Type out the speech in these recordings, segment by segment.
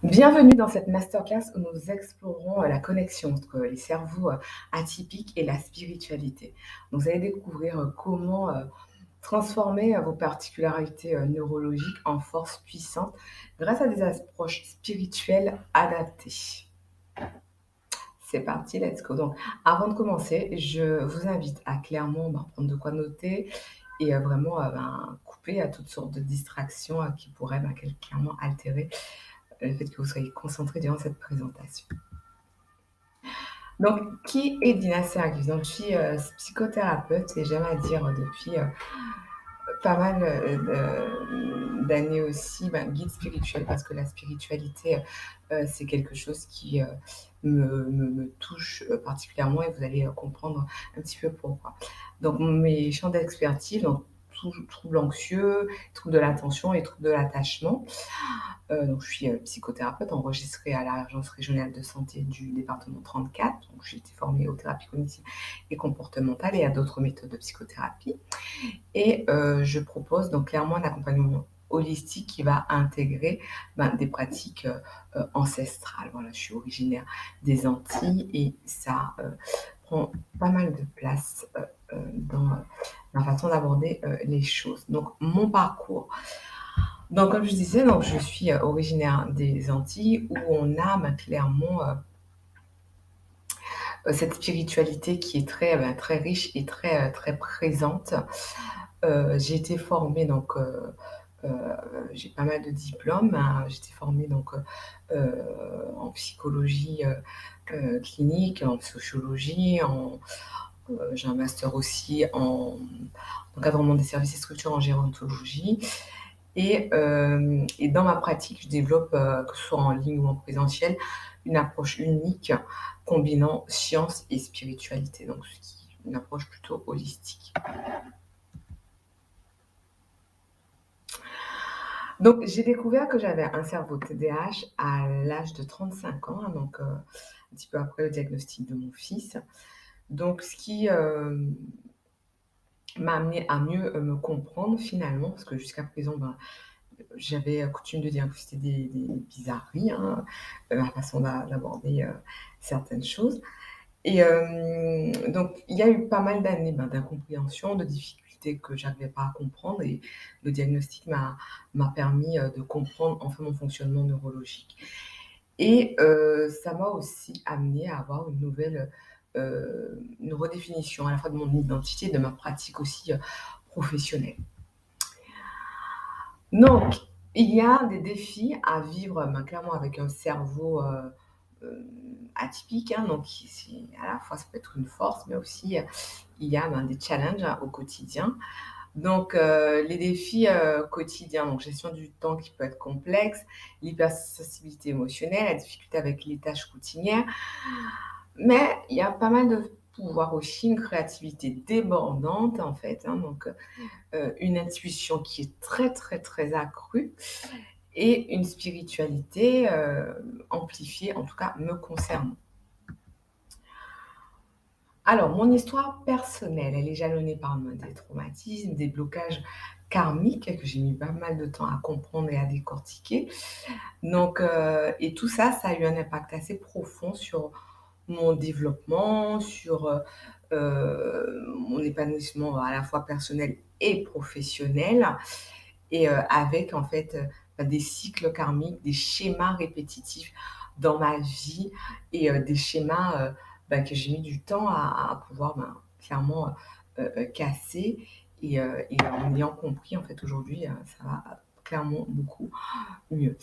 Bienvenue dans cette masterclass où nous explorons la connexion entre les cerveaux atypiques et la spiritualité. Donc, vous allez découvrir comment transformer vos particularités neurologiques en force puissante grâce à des approches spirituelles adaptées. C'est parti, let's go. Donc, avant de commencer, je vous invite à clairement prendre de quoi noter et vraiment couper à toutes sortes de distractions qui pourraient clairement altérer le fait que vous soyez concentré durant cette présentation. Donc, qui est Dina Sergis? Donc, je suis psychothérapeute et j'aime à dire depuis pas mal d'années aussi, guide spirituel, parce que la spiritualité, c'est quelque chose qui me touche particulièrement et vous allez comprendre un petit peu pourquoi. Donc, mes champs d'expertise, donc, troubles anxieux, troubles de l'attention et troubles de l'attachement. Donc je suis, psychothérapeute enregistrée à l'Agence régionale de santé du département 34. Donc j'ai été formée aux thérapies cognitives et comportementales et à d'autres méthodes de psychothérapie et je propose donc clairement un accompagnement holistique qui va intégrer, des pratiques, ancestrales. Voilà, je suis originaire des Antilles et ça, prend pas mal de place, dans, ma façon d'aborder, les choses. Donc mon parcours, donc, comme je disais, donc je suis originaire des Antilles où on a clairement cette spiritualité qui est très, très riche et très, très présente. J'ai été formée donc, heu, j'ai pas mal de diplômes, hein. J'ai été formée donc, en psychologie, clinique, en sociologie, j'ai un master aussi en encadrement des services et structures en gérontologie. Et dans ma pratique, je développe, que ce soit en ligne ou en présentiel, une approche unique combinant science et spiritualité, donc ce qui une approche plutôt holistique. Donc j'ai découvert que j'avais un cerveau TDAH à l'âge de 35 ans, hein, donc un petit peu après le diagnostic de mon fils. Donc ce qui, m'a amené à mieux, me comprendre finalement, parce que jusqu'à présent, j'avais coutume de dire que c'était des bizarreries, hein, ma façon d'aborder, certaines choses et donc il y a eu pas mal d'années, d'incompréhension, de difficultés que j'arrivais pas à comprendre et le diagnostic m'a permis, de comprendre enfin mon fonctionnement neurologique et ça m'a aussi amené à avoir une redéfinition à la fois de mon identité et de ma pratique aussi, professionnelle. Donc, il y a des défis à vivre, clairement avec un cerveau, atypique, hein, donc qui c'est à la fois ça peut être une force, mais aussi, il y a, des challenges, au quotidien. Donc, les défis, quotidiens, donc gestion du temps qui peut être complexe, l'hypersensibilité émotionnelle, la difficulté avec les tâches routinières. Mais il y a pas mal de pouvoir aussi, une créativité débordante en fait, hein, donc une intuition qui est très, très, très accrue et une spiritualité, amplifiée, en tout cas me concernant. Alors mon histoire personnelle, elle est jalonnée par des traumatismes, des blocages karmiques que j'ai mis pas mal de temps à comprendre et à décortiquer. Donc et tout ça, ça a eu un impact assez profond sur mon développement, sur, mon épanouissement à la fois personnel et professionnel et avec en fait, des cycles karmiques, des schémas répétitifs dans ma vie et des schémas, que j'ai mis du temps à pouvoir, clairement, casser et en ayant compris en fait aujourd'hui, ça va clairement beaucoup mieux.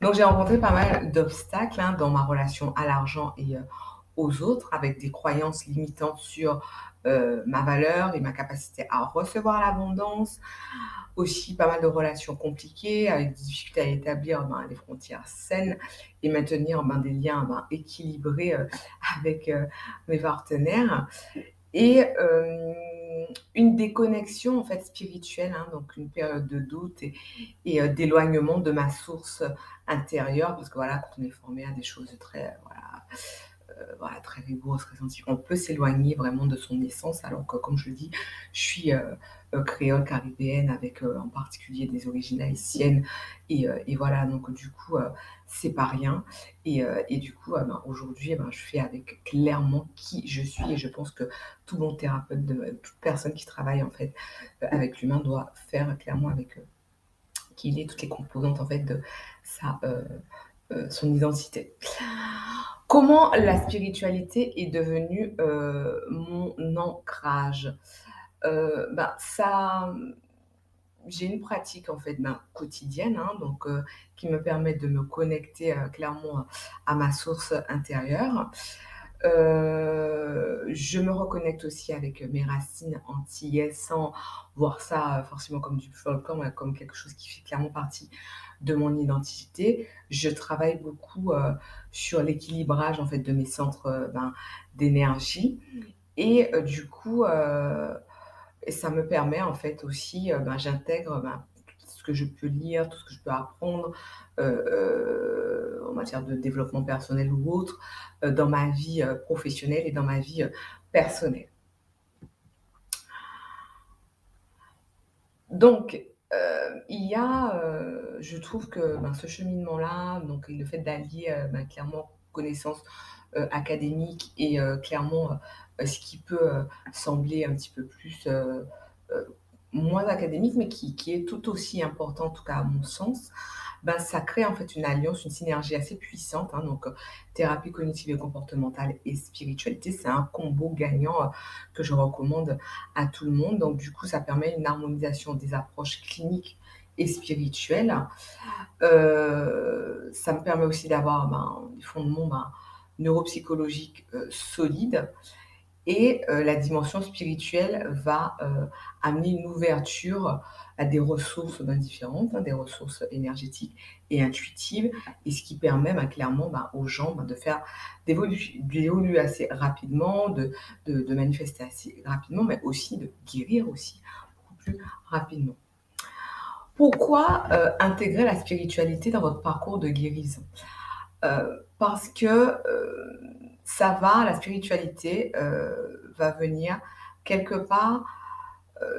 Donc j'ai rencontré pas mal d'obstacles, hein, dans ma relation à l'argent et aux autres, avec des croyances limitantes sur, ma valeur et ma capacité à recevoir l'abondance. Aussi pas mal de relations compliquées, avec des difficultés à établir, des frontières saines et maintenir, des liens, équilibrés, avec, mes partenaires et une déconnexion en fait spirituelle, hein, donc une période de doute et d'éloignement de ma source intérieure parce que voilà, quand on est formé à des choses très, voilà, voilà, très rigoureuse, très scientifique. On peut s'éloigner vraiment de son essence alors que, comme je le dis, je suis, créole caribéenne avec, en particulier des origines haïtiennes et voilà donc du coup, c'est pas rien et du coup, ben, aujourd'hui, eh ben, je fais avec clairement qui je suis et je pense que tout bon thérapeute de toute personne qui travaille en fait, avec l'humain doit faire clairement avec, qui il est, toutes les composantes en fait de sa, son identité. Comment la spiritualité est devenue, mon ancrage? Ben, ça, j'ai une pratique en fait, ben, quotidienne, hein, donc qui me permet de me connecter, clairement à ma source intérieure. Je me reconnecte aussi avec mes racines antillaises sans voir ça, forcément comme du folklore, mais comme quelque chose qui fait clairement partie de mon identité. Je travaille beaucoup, sur l'équilibrage en fait de mes centres, ben, d'énergie et du coup, et ça me permet en fait aussi, ben, j'intègre, ben, tout ce que je peux lire, tout ce que je peux apprendre, en matière de développement personnel ou autre, dans ma vie, professionnelle et dans ma vie, personnelle. Donc, il y a, je trouve que, ben, ce cheminement-là, donc et le fait d'allier, ben, clairement connaissances, académiques et clairement, ce qui peut, sembler un petit peu plus, heu, moins académique, mais qui est tout aussi important, en tout cas à mon sens, ben, ça crée en fait une alliance, une synergie assez puissante, hein, donc thérapie cognitive et comportementale et spiritualité, c'est un combo gagnant, que je recommande à tout le monde. Donc du coup, ça permet une harmonisation des approches cliniques et spirituelles. Ça me permet aussi d'avoir, ben, des fondements, ben, neuropsychologiques, solides et la dimension spirituelle va, amener une ouverture à des ressources, ben, différentes, hein, des ressources énergétiques et intuitives et ce qui permet, ben, clairement, ben, aux gens, ben, de faire d'évoluer assez rapidement, de manifester assez rapidement, mais aussi de guérir aussi beaucoup plus rapidement. Pourquoi, intégrer la spiritualité dans votre parcours de guérison? Parce que, ça va la spiritualité, va venir quelque part,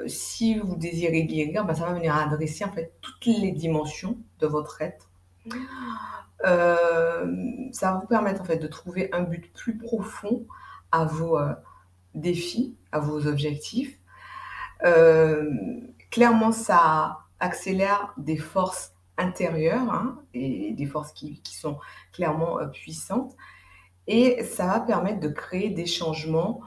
si vous désirez guérir, bah, ça va venir adresser en fait toutes les dimensions de votre être. Ça va vous permettre en fait de trouver un but plus profond à vos, défis, à vos objectifs. Clairement, ça accélère des forces intérieures, hein, et des forces qui sont clairement, puissantes et ça va permettre de créer des changements,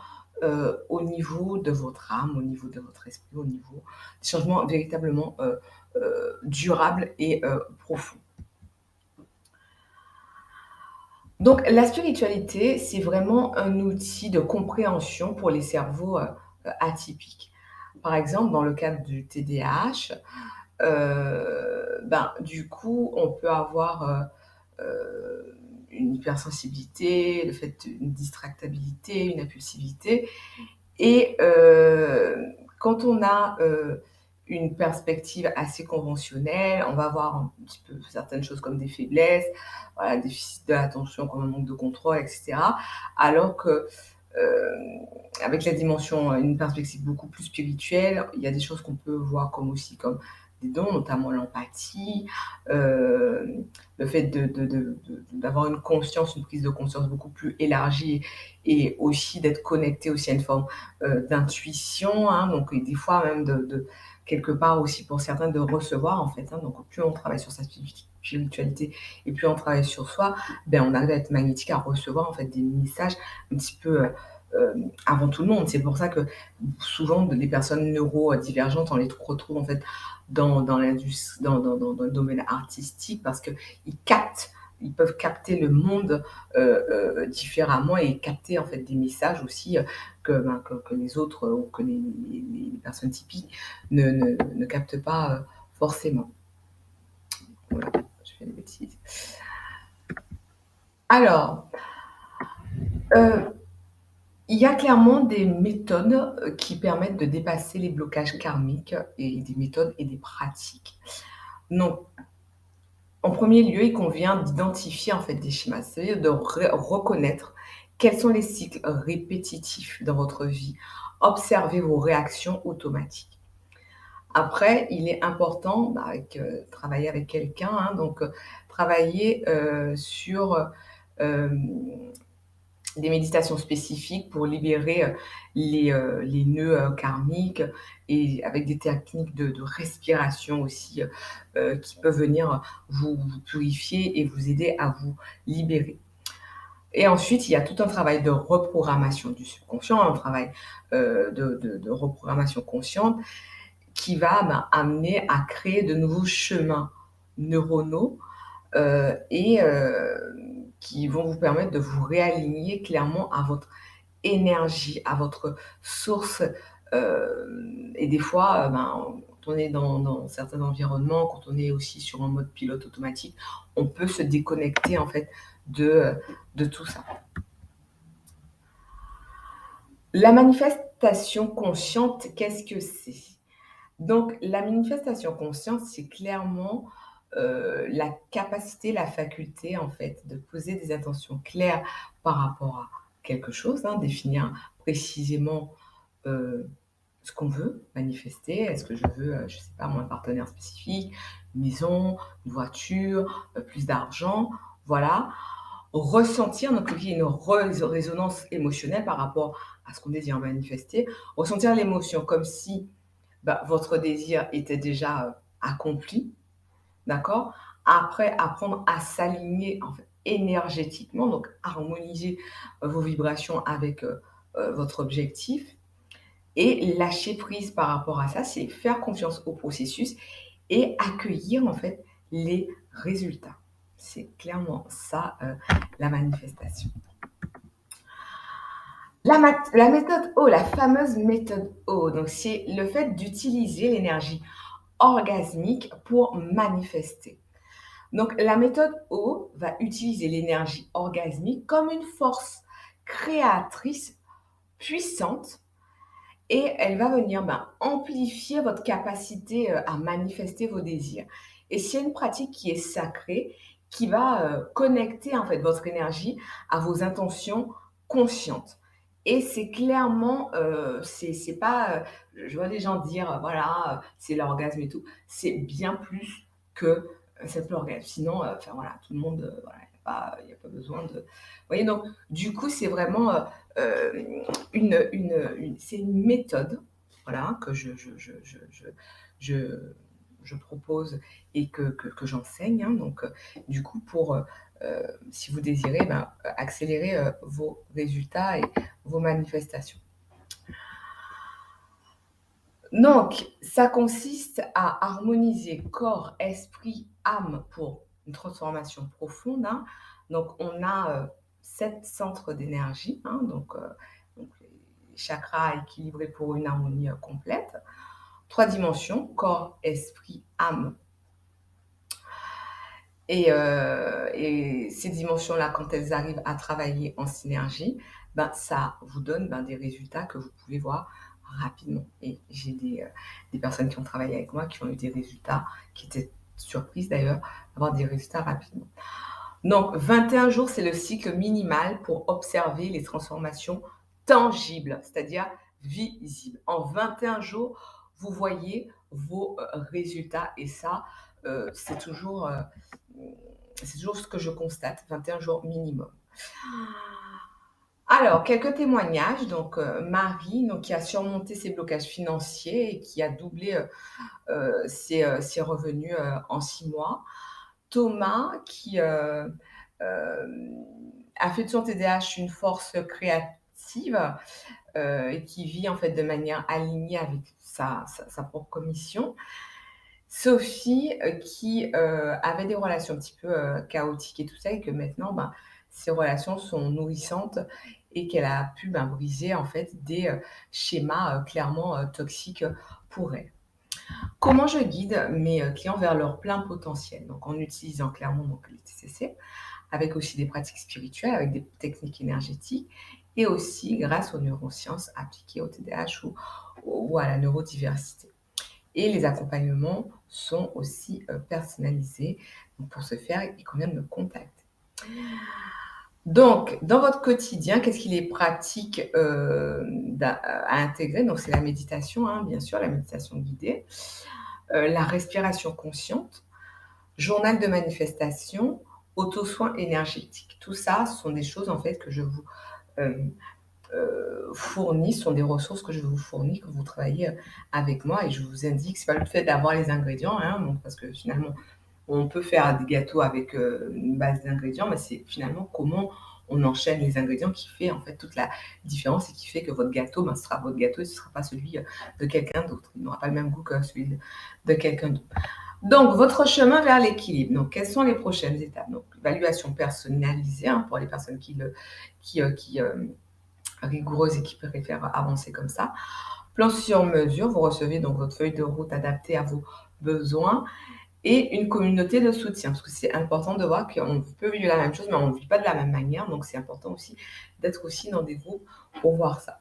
au niveau de votre âme, au niveau de votre esprit, au niveau des changements véritablement, durables et profonds. Donc la spiritualité, c'est vraiment un outil de compréhension pour les cerveaux, atypiques. Par exemple, dans le cadre du TDAH, ben, du coup, on peut avoir, une hypersensibilité, le fait une distractabilité, une impulsivité et quand on a, une perspective assez conventionnelle, on va voir un petit peu certaines choses comme des faiblesses, voilà, déficit de l'attention comme un manque de contrôle et cetera. Alors que, avec la dimension, une perspective beaucoup plus spirituelle, il y a des choses qu'on peut voir comme aussi comme des dons, notamment l'empathie, le fait d'avoir une conscience, une prise de conscience beaucoup plus élargie et aussi d'être connecté aussi à une forme, d'intuition, hein, donc et des fois même de quelque part aussi pour certains de recevoir en fait, hein, donc plus on travaille sur sa spiritualité et plus on travaille sur soi, ben, on arrive à être magnétique, à recevoir en fait des messages un petit peu, avant tout le monde. C'est pour ça que souvent les personnes neurodivergentes, on les retrouve en fait dans le domaine artistique parce qu'ils captent, ils peuvent capter le monde, différemment et capter en fait des messages aussi, que, ben, que les autres, ou que les personnes typiques ne captent pas, forcément. Voilà, je fais des bêtises. Alors, heu, il y a clairement des méthodes, qui permettent de dépasser les blocages karmiques et des méthodes et des pratiques. Donc, en premier lieu, il convient d'identifier en fait des schémas, c'est-à-dire de reconnaître Quels sont les cycles répétitifs dans votre vie? Observez vos réactions automatiques. Après, il est important, bah, travailler avec quelqu'un, hein, donc travailler, sur, hem, des méditations spécifiques pour libérer, les nœuds, karmiques et avec des techniques de respiration aussi, qui peuvent venir vous purifier et vous aider à vous libérer. Et ensuite, il y a tout un travail de reprogrammation du subconscient, un travail, de reprogrammation consciente qui va, ben, amener à créer de nouveaux chemins neuronaux, et qui vont vous permettre de vous réaligner clairement à votre énergie, à votre source, et des fois, ben, quand on est dans certains environnements, quand on est aussi sur un mode pilote automatique, on peut se déconnecter en fait de tout ça. La manifestation consciente, qu'est-ce que c'est? Donc la manifestation consciente, c'est clairement, la capacité, la faculté en fait de poser des intentions claires par rapport à quelque chose, hein, définir précisément, heu, ce qu'on veut manifester. Est-ce que je veux, je sais pas moi, un partenaire spécifique, une maison, une voiture, plus d'argent, voilà. Ressentir, donc il y a une résonance émotionnelle par rapport à ce qu'on désire manifester. Ressentir l'émotion comme si, bah, votre désir était déjà, accompli, d'accord? Après, apprendre à s'aligner, en fait, énergétiquement, donc harmoniser, vos vibrations avec, votre objectif et lâcher prise par rapport à ça, c'est faire confiance au processus et accueillir, en fait, les résultats. C'est clairement ça, la manifestation. La méthode O, la fameuse méthode O, donc c'est le fait d'utiliser l'énergie orgasmique pour manifester. Donc la méthode O va utiliser l'énergie orgasmique comme une force créatrice puissante et elle va venir, ben, amplifier votre capacité, à manifester vos désirs. Et c'est une pratique qui est sacrée, qui va, connecter, en fait, votre énergie à vos intentions conscientes. Et c'est clairement, c'est pas, je vois des gens dire, voilà, c'est l'orgasme et tout. C'est bien plus que, simple orgasme. Sinon, enfin voilà, tout le monde, voilà, il y a pas besoin de vous voyez? Donc du coup, c'est vraiment, c'est une méthode, voilà, que je je propose et que j'enseigne, hein, donc du coup pour, si vous désirez, ben, accélérer, vos résultats et vos manifestations. Donc ça consiste à harmoniser corps, esprit, âme pour une transformation profonde, hein. Donc on a, 7 centres d'énergie, hein, donc les chakras équilibrés pour une harmonie, complète. 3 dimensions, corps, esprit, âme et ces dimensions-là, quand elles arrivent à travailler en synergie, ben, ça vous donne, ben, des résultats que vous pouvez voir rapidement et j'ai des personnes qui ont travaillé avec moi, qui ont eu des résultats, qui étaient surprises d'ailleurs, d'avoir des résultats rapidement. Donc 21 jours, c'est le cycle minimal pour observer les transformations tangibles, c'est-à-dire visibles. En 21 jours, vous voyez vos, résultats et ça, c'est toujours, c'est toujours ce que je constate, 21 jours minimum. Alors, quelques témoignages. Donc, Marie, donc, qui a surmonté ses blocages financiers et qui a doublé ses revenus en 6 mois. Thomas, qui a fait de son TDAH une force créative et qui vit en fait de manière alignée avec sa propre mission. Sophie, qui, avait des relations un petit peu, chaotiques et tout ça et que maintenant, ben, ces relations sont nourrissantes et qu'elle a pu, ben, briser en fait des, schémas, clairement, toxiques, pour elle. Comment je guide mes, clients vers leur plein potentiel? Donc en utilisant clairement donc les TCC, avec aussi des pratiques spirituelles, avec des techniques énergétiques et aussi grâce aux neurosciences appliquées au TDAH ou à la neurodiversité. Et les accompagnements sont aussi, personnalisés. Donc pour ce faire, il convient de me contacter. Donc, dans votre quotidien, qu'est-ce qu'il est pratique, à intégrer? Donc c'est la méditation, hein, bien sûr, la méditation guidée, la respiration consciente, journal de manifestation, auto-soin énergétique. Tout ça, ce sont des choses en fait que je vous, hem, fournis, ce sont des ressources que je vous fournis, que vous travaillez, avec moi et je vous indique, c'est pas le fait d'avoir les ingrédients, hein, donc parce que finalement on peut faire des gâteaux avec, une base d'ingrédients, mais c'est finalement comment on enchaîne les ingrédients qui fait en fait toute la différence et qui fait que votre gâteau, ben, ce sera votre gâteau et ce ne sera pas celui, de quelqu'un d'autre. Il n'aura pas le même goût que celui de quelqu'un d'autre. Donc votre chemin vers l'équilibre. Donc quelles sont les prochaines étapes? Donc évaluation personnalisée, hein, pour les personnes qui rigoureuses et qui préfèrent avancer comme ça. Plan sur mesure, vous recevez donc votre feuille de route adaptée à vos besoins et une communauté de soutien. Parce que c'est important de voir qu'on peut vivre la même chose, mais on ne vit pas de la même manière. Donc, c'est important aussi d'être aussi dans des groupes pour voir ça,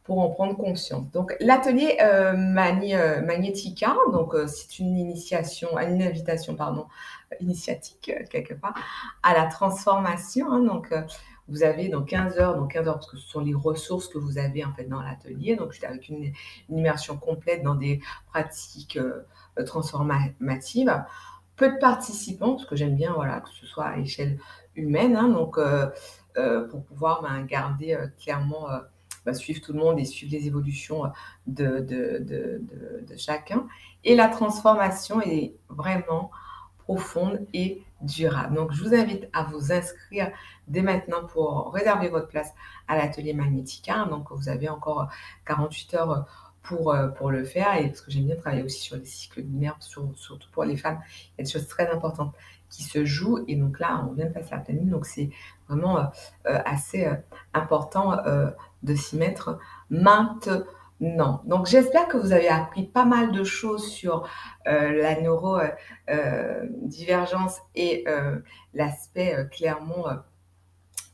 pour en prendre conscience. Donc, l'atelier Magnetica, donc c'est une initiation, une invitation, pardon, initiatique quelque part, à la transformation. Hein, donc, vous avez donc 15 heures, parce que ce sont les ressources que vous avez en fait dans l'atelier. Donc, c'est avec une immersion complète dans des pratiques transformatives. Peu de participants, parce que j'aime bien voilà, que ce soit à échelle humaine, hein, donc pour pouvoir garder clairement, suivre tout le monde et suivre les évolutions de chacun. Et la transformation est vraiment profonde et durable. Donc, je vous invite à vous inscrire dès maintenant pour réserver votre place à l'atelier Magnética. Donc, vous avez encore 48 heures pour le faire et parce que j'aime bien travailler aussi sur les cycles lunaires, surtout pour les femmes. Il y a des choses très importantes qui se jouent et donc là, on vient de passer la pleine lune, donc c'est vraiment assez important de s'y mettre maintenant. Donc j'espère que vous avez appris pas mal de choses sur la neurodivergence et l'aspect clairement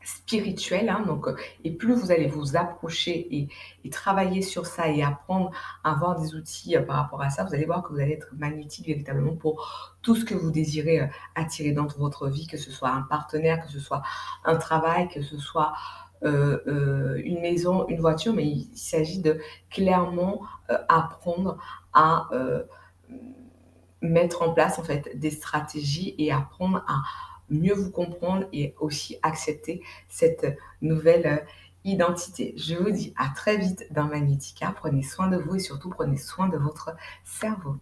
spirituel, hein, donc, et plus vous allez vous approcher et travailler sur ça et apprendre à avoir des outils par rapport à ça, vous allez voir que vous allez être magnétique véritablement pour tout ce que vous désirez attirer dans votre vie, que ce soit un partenaire, que ce soit un travail, que ce soit une maison, une voiture, mais il s'agit de clairement apprendre à mettre en place en fait des stratégies et apprendre à mieux vous comprendre et aussi accepter cette nouvelle identité. Je vous dis à très vite dans Magnética. Prenez soin de vous et surtout prenez soin de votre cerveau.